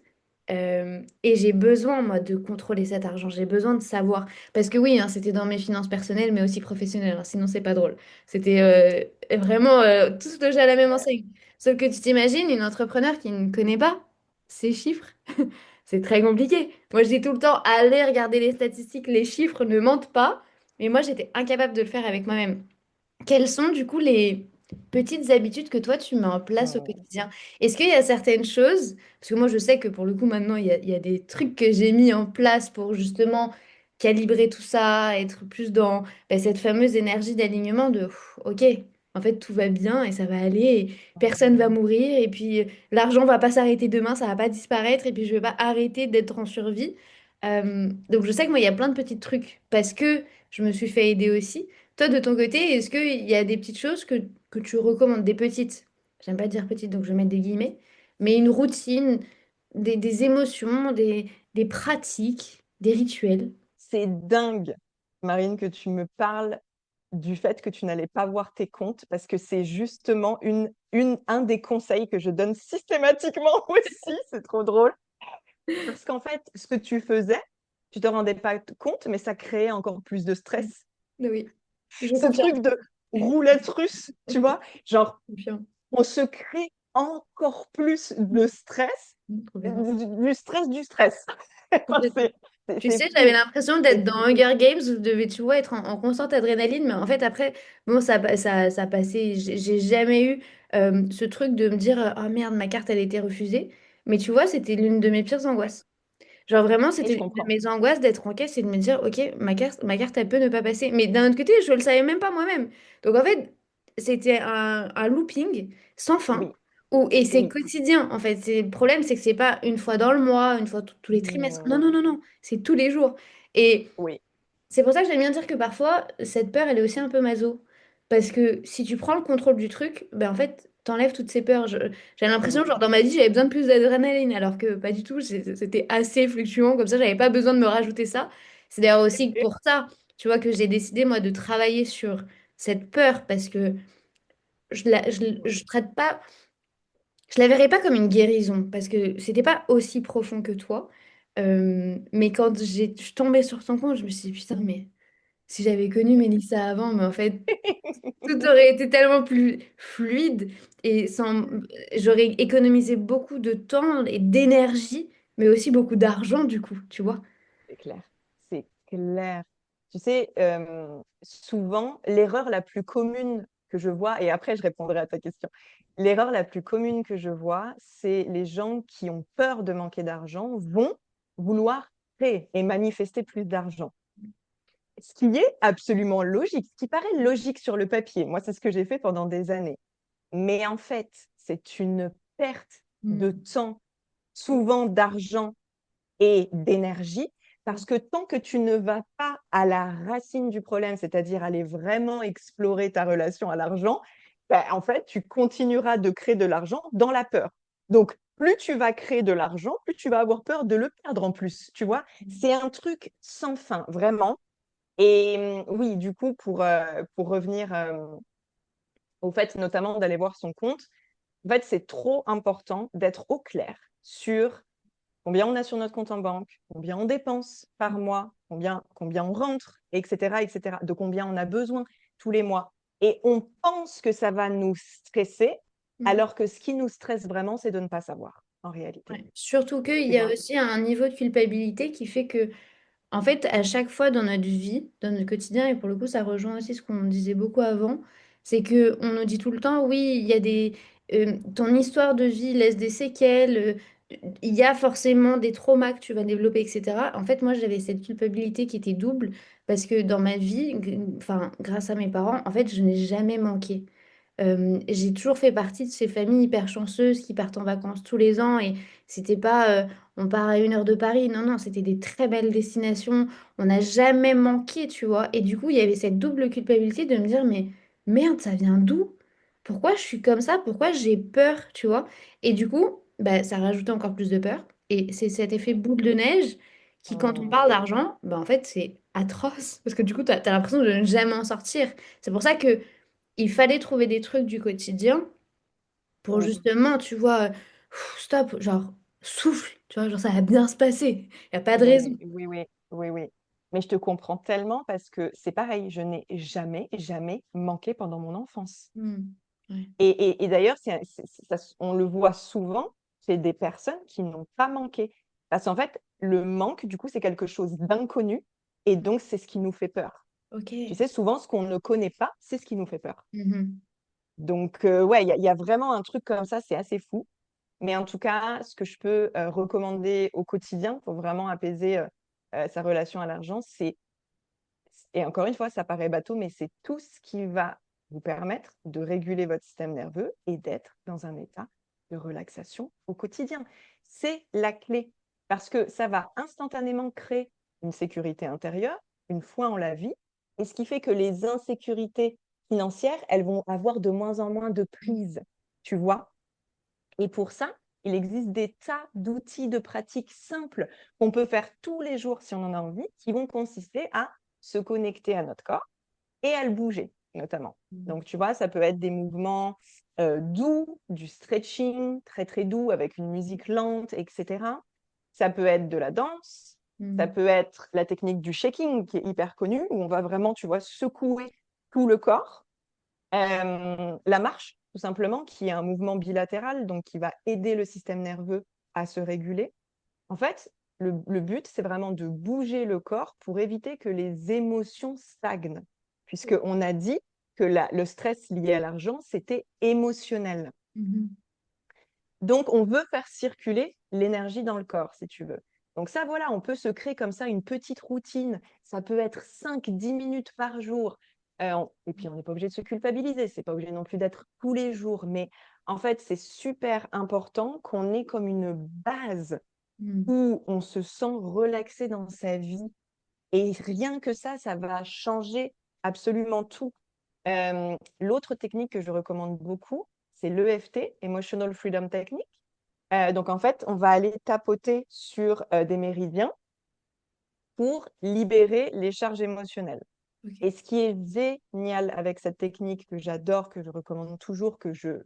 et j'ai besoin, moi, de contrôler cet argent. J'ai besoin de savoir. Parce que oui, hein, c'était dans mes finances personnelles, mais aussi professionnelles, hein, sinon, c'est pas drôle. C'était vraiment tous logés à la même enseigne. Sauf que tu t'imagines une entrepreneur qui ne connaît pas ces chiffres. C'est très compliqué. Moi, je dis tout le temps, allez regarder les statistiques, les chiffres ne mentent pas. Mais moi, j'étais incapable de le faire avec moi-même. Quelles sont du coup les petites habitudes que toi tu mets en place au Mm. quotidien? Est-ce qu'il y a certaines choses, parce que moi je sais que pour le coup maintenant il y a des trucs que j'ai mis en place pour justement calibrer tout ça, être plus dans cette fameuse énergie d'alignement de ok, en fait tout va bien et ça va aller, et personne va mourir et puis l'argent va pas s'arrêter demain, ça va pas disparaître et puis je vais pas arrêter d'être en survie. Donc je sais que moi il y a plein de petits trucs parce que je me suis fait aider aussi. Toi, de ton côté, est-ce qu'il y a des petites choses que tu recommandes, des petites, j'aime pas dire petites, donc je vais mettre des guillemets, mais une routine, des émotions, des pratiques, des rituels? C'est dingue, Marine, que tu me parles du fait que tu n'allais pas voir tes comptes parce que c'est justement un des conseils que je donne systématiquement aussi. C'est trop drôle. Parce qu'en fait, ce que tu faisais, tu te rendais pas compte, mais ça créait encore plus de stress. Oui, je Ce confirme. truc de roulette russe, tu vois, genre, Je confirme. on se crée encore plus de stress, Complètement. du stress du stress. Enfin, Complètement. Tu c'est sais, j'avais fou. l'impression C'est d'être dans fou. Hunger Games où je devais, tu vois, être en constante adrénaline, mais en fait, après, bon, ça passait. J'ai jamais eu ce truc de me dire, oh merde, ma carte, elle a été refusée. Mais tu vois, c'était l'une de mes pires angoisses. Genre vraiment, Et c'était je une de comprends. mes angoisses d'être en caisse et de me dire, ok, ma carte, elle peut ne pas passer. Mais d'un autre côté, je le savais même pas moi-même. Donc en fait, c'était un looping sans fin. Oui, Et c'est oui, quotidien, en fait. Le problème, c'est que c'est pas une fois dans le mois, une fois tous les trimestres. Non, mm, non, non, non. C'est tous les jours. Et oui, c'est pour ça que j'aime bien dire que parfois, cette peur, elle est aussi un peu maso. Parce que si tu prends le contrôle du truc, ben en fait, t'enlèves toutes ces peurs. J'ai l'impression, oui. genre, dans ma vie, j'avais besoin de plus d'adrénaline, alors que pas du tout. C'était assez fluctuant, comme ça, j'avais pas besoin de me rajouter ça. C'est d'ailleurs aussi pour ça, tu vois, que j'ai décidé, moi, de travailler sur cette peur, parce que je traite pas, je la verrais pas comme une guérison, parce que c'était pas aussi profond que toi. Mais quand je suis tombée sur ton compte, je me suis dit, putain, mais. Si j'avais connu Mélissa avant, mais en fait, tout aurait été tellement plus fluide et j'aurais économisé beaucoup de temps et d'énergie, mais aussi beaucoup d'argent du coup, tu vois. C'est clair. C'est clair. Tu sais, souvent, l'erreur la plus commune que je vois, et après je répondrai à ta question, l'erreur la plus commune que je vois, c'est les gens qui ont peur de manquer d'argent vont vouloir créer et manifester plus d'argent. Ce qui est absolument logique, ce qui paraît logique sur le papier. Moi, c'est ce que j'ai fait pendant des années. Mais en fait, c'est une perte de Mm. temps, souvent d'argent et d'énergie, parce que tant que tu ne vas pas à la racine du problème, c'est-à-dire aller vraiment explorer ta relation à l'argent, bah, en fait, tu continueras de créer de l'argent dans la peur. Donc, plus tu vas créer de l'argent, plus tu vas avoir peur de le perdre en plus, tu vois. C'est un truc sans fin, vraiment. Et oui, du coup, pour revenir au fait notamment d'aller voir son compte, en fait, c'est trop important d'être au clair sur combien on a sur notre compte en banque, combien on dépense par mois, combien on rentre, etc., etc., de combien on a besoin tous les mois. Et on pense que ça va nous stresser, Mm. alors que ce qui nous stresse vraiment, c'est de ne pas savoir, en réalité. Ouais. Surtout qu'il Tu y a vois? aussi un niveau de culpabilité qui fait que en fait, à chaque fois dans notre vie, dans notre quotidien, et pour le coup, ça rejoint aussi ce qu'on disait beaucoup avant, c'est que on nous dit tout le temps, oui, il y a ton histoire de vie laisse des séquelles, il y a forcément des traumas que tu vas développer, etc. En fait, moi, j'avais cette culpabilité qui était double parce que dans ma vie, enfin, grâce à mes parents, en fait, je n'ai jamais manqué. J'ai toujours fait partie de ces familles hyper chanceuses qui partent en vacances tous les ans et c'était pas on part à 1 heure de Paris. Non, non, c'était des très belles destinations. On n'a jamais manqué, tu vois. Et du coup, il y avait cette double culpabilité de me dire, mais merde, ça vient d'où? Pourquoi je suis comme ça? Pourquoi j'ai peur, tu vois? Et du coup, bah, ça rajoutait encore plus de peur. Et c'est cet effet boule de neige qui, quand on Mmh, parle d'argent, bah, en fait, c'est atroce. Parce que du coup, tu as l'impression de ne jamais en sortir. C'est pour ça que il fallait trouver des trucs du quotidien pour mmh. justement, tu vois, stop, genre, souffle, tu vois, genre, ça va bien se passer. Il n'y a pas de raison. Oui, oui, oui, oui, oui. Mais je te comprends tellement parce que c'est pareil, je n'ai jamais, jamais manqué pendant mon enfance. Hmm. Ouais. Et d'ailleurs, on le voit souvent chez des personnes qui n'ont pas manqué. Parce qu'en fait, le manque, du coup, c'est quelque chose d'inconnu et donc c'est ce qui nous fait peur. Tu Ok. sais, souvent, ce qu'on ne connaît pas, c'est ce qui nous fait peur. Mhm. Donc, ouais, il y a vraiment un truc comme ça, c'est assez fou. Mais en tout cas, ce que je peux recommander au quotidien pour vraiment apaiser sa relation à l'argent, et encore une fois, ça paraît bateau, mais c'est tout ce qui va vous permettre de réguler votre système nerveux et d'être dans un état de relaxation au quotidien. C'est la clé parce que ça va instantanément créer une sécurité intérieure une fois on la vit, et ce qui fait que les insécurités financières, elles vont avoir de moins en moins de prise, tu vois. Et pour ça, il existe des tas d'outils de pratique simples qu'on peut faire tous les jours si on en a envie, qui vont consister à se connecter à notre corps et à le bouger, notamment. Donc, tu vois, ça peut être des mouvements doux, du stretching très, très doux avec une musique lente, etc. Ça peut être de la danse, ça Mhm. peut être la technique du shaking qui est hyper connue, où on va vraiment, tu vois, secouer tout le corps. La marche, tout simplement, qui est un mouvement bilatéral, donc qui va aider le système nerveux à se réguler. En fait, le but, c'est vraiment de bouger le corps pour éviter que les émotions stagnent, puisqu'on a dit que le stress lié à l'argent, c'était émotionnel. Mhm. Donc, on veut faire circuler l'énergie dans le corps, si tu veux. Donc ça, voilà, on peut se créer comme ça une petite routine. Ça peut être 5-10 minutes par jour. Et puis, on n'est pas obligé de se culpabiliser. C'est pas obligé non plus d'être tous les jours. Mais en fait, c'est super important qu'on ait comme une base Mhm. où on se sent relaxé dans sa vie. Et rien que ça va changer absolument tout. L'autre technique que je recommande beaucoup, c'est l'EFT, Emotional Freedom Technique. Donc, en fait, on va aller tapoter sur des méridiens pour libérer les charges émotionnelles. Ok. Et ce qui est génial avec cette technique que j'adore, que je recommande toujours, que je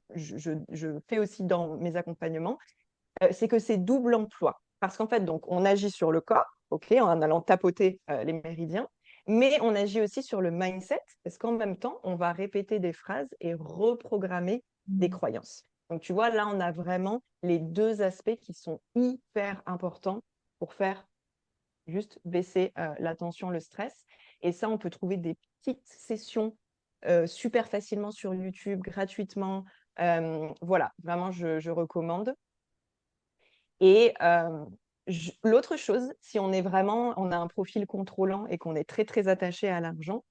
fais aussi dans mes accompagnements, c'est que c'est double emploi. Parce qu'en fait, donc, on agit sur le corps, ok, en allant tapoter les méridiens, mais on agit aussi sur le mindset, parce qu'en même temps, on va répéter des phrases et reprogrammer des Mhm. croyances. Donc, tu vois, là, on a vraiment les deux aspects qui sont hyper importants pour faire juste baisser la tension, le stress. Et ça, on peut trouver des petites sessions super facilement sur YouTube, gratuitement. Voilà, vraiment, je recommande. Et l'autre chose, si on est vraiment, on a un profil contrôlant et qu'on est très, très attaché à l'argent,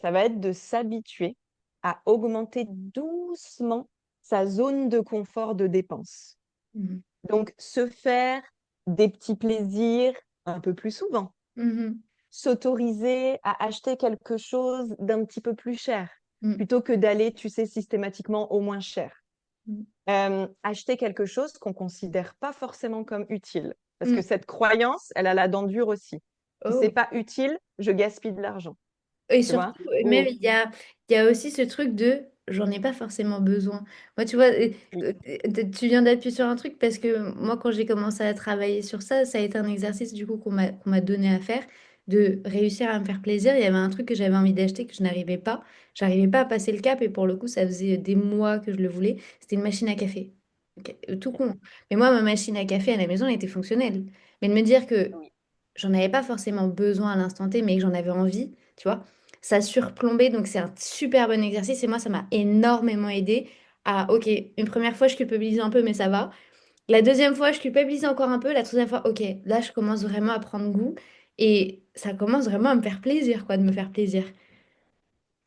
ça va être de s'habituer à augmenter doucement sa zone de confort de dépense. Mhm. Donc, se faire des petits plaisirs un peu plus souvent, Mhm. s'autoriser à acheter quelque chose d'un petit peu plus cher. Mm. plutôt que d'aller, tu sais, systématiquement au moins cher. Mm. Acheter quelque chose qu'on considère pas forcément comme utile. Parce que Mm. cette croyance, elle a la dent dure aussi. Si c'est Oh. pas utile, je gaspille de l'argent, Et tu vois? surtout, même, Ou il y a aussi ce truc de j'en ai pas forcément besoin. Moi, tu vois, oui, tu viens d'appuyer sur un truc parce que moi, quand j'ai commencé à travailler sur ça, ça a été un exercice du coup qu'on m'a donné à faire, de réussir à me faire plaisir. Il y avait un truc que j'avais envie d'acheter que je n'arrivais pas. J'arrivais pas à passer le cap et pour le coup, ça faisait des mois que je le voulais. C'était une machine à café. Ok, tout con. Mais moi, ma machine à café à la maison, elle était fonctionnelle. Mais de me dire que oui, j'en avais pas forcément besoin à l'instant T, mais que j'en avais envie, tu vois. Ça surplombait, donc c'est un super bon exercice et moi, ça m'a énormément aidé à, ok, une première fois, je culpabilise un peu, mais ça va. La deuxième fois, je culpabilise encore un peu. La troisième fois, ok, là, je commence vraiment à prendre goût et ça commence vraiment à me faire plaisir, quoi, de me faire plaisir.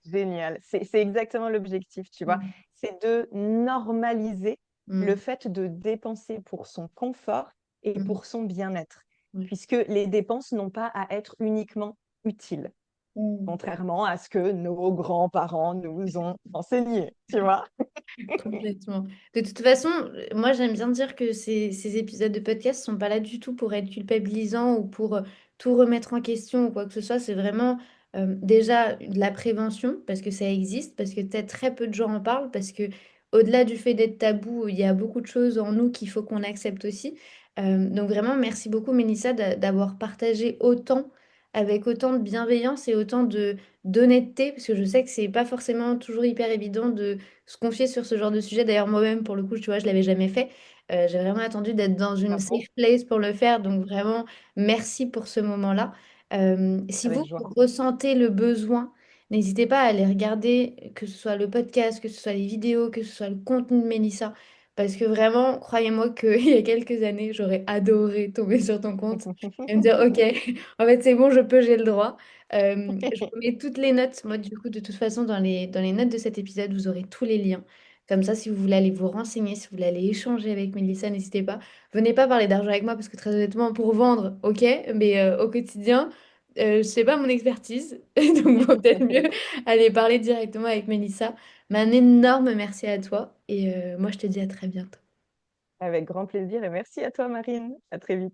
génial. C'est exactement l'objectif, tu vois. Mm. C'est de normaliser le Mm. fait de dépenser pour son confort et Mm. pour son bien-être, Ouais. puisque les dépenses n'ont pas à être uniquement utiles, Mm. contrairement à ce que nos grands-parents nous ont enseigné, tu vois. Complètement. De toute façon, moi j'aime bien dire que ces épisodes de podcast sont pas là du tout pour être culpabilisants ou pour tout remettre en question ou quoi que ce soit. C'est vraiment déjà de la prévention parce que ça existe, parce que peut-être très peu de gens en parlent, parce que au-delà du fait d'être tabou, il y a beaucoup de choses en nous qu'il faut qu'on accepte aussi. Donc vraiment, merci beaucoup Mélissa d'avoir partagé autant, avec autant de bienveillance et autant de d'honnêteté, parce que je sais que c'est pas forcément toujours hyper évident de se confier sur ce genre de sujet. D'ailleurs, moi-même, pour le coup, tu vois, je l'avais jamais fait. J'ai vraiment attendu d'être dans une Bravo, safe place pour le faire. Donc, vraiment, merci pour ce moment-là. Si avec vous joie. ressentez le besoin, n'hésitez pas à aller regarder, que ce soit le podcast, que ce soit les vidéos, que ce soit le contenu de Mélissa. Parce que vraiment, croyez-moi qu'il y a quelques années, j'aurais adoré tomber sur ton compte et me dire, OK, en fait, c'est bon, je peux, j'ai le droit. Je vous mets toutes les notes. Moi, du coup, de toute façon, dans les notes de cet épisode, vous aurez tous les liens. Comme ça, si vous voulez aller vous renseigner, si vous voulez aller échanger avec Mélissa, n'hésitez pas. Venez pas parler d'argent avec moi parce que très honnêtement, pour vendre, ok, mais au quotidien, c'est pas mon expertise. Donc, vaut peut-être mieux aller parler directement avec Mélissa. Mais un énorme merci à toi et moi, je te dis à très bientôt. Avec grand plaisir et merci à toi, Marine. À très vite.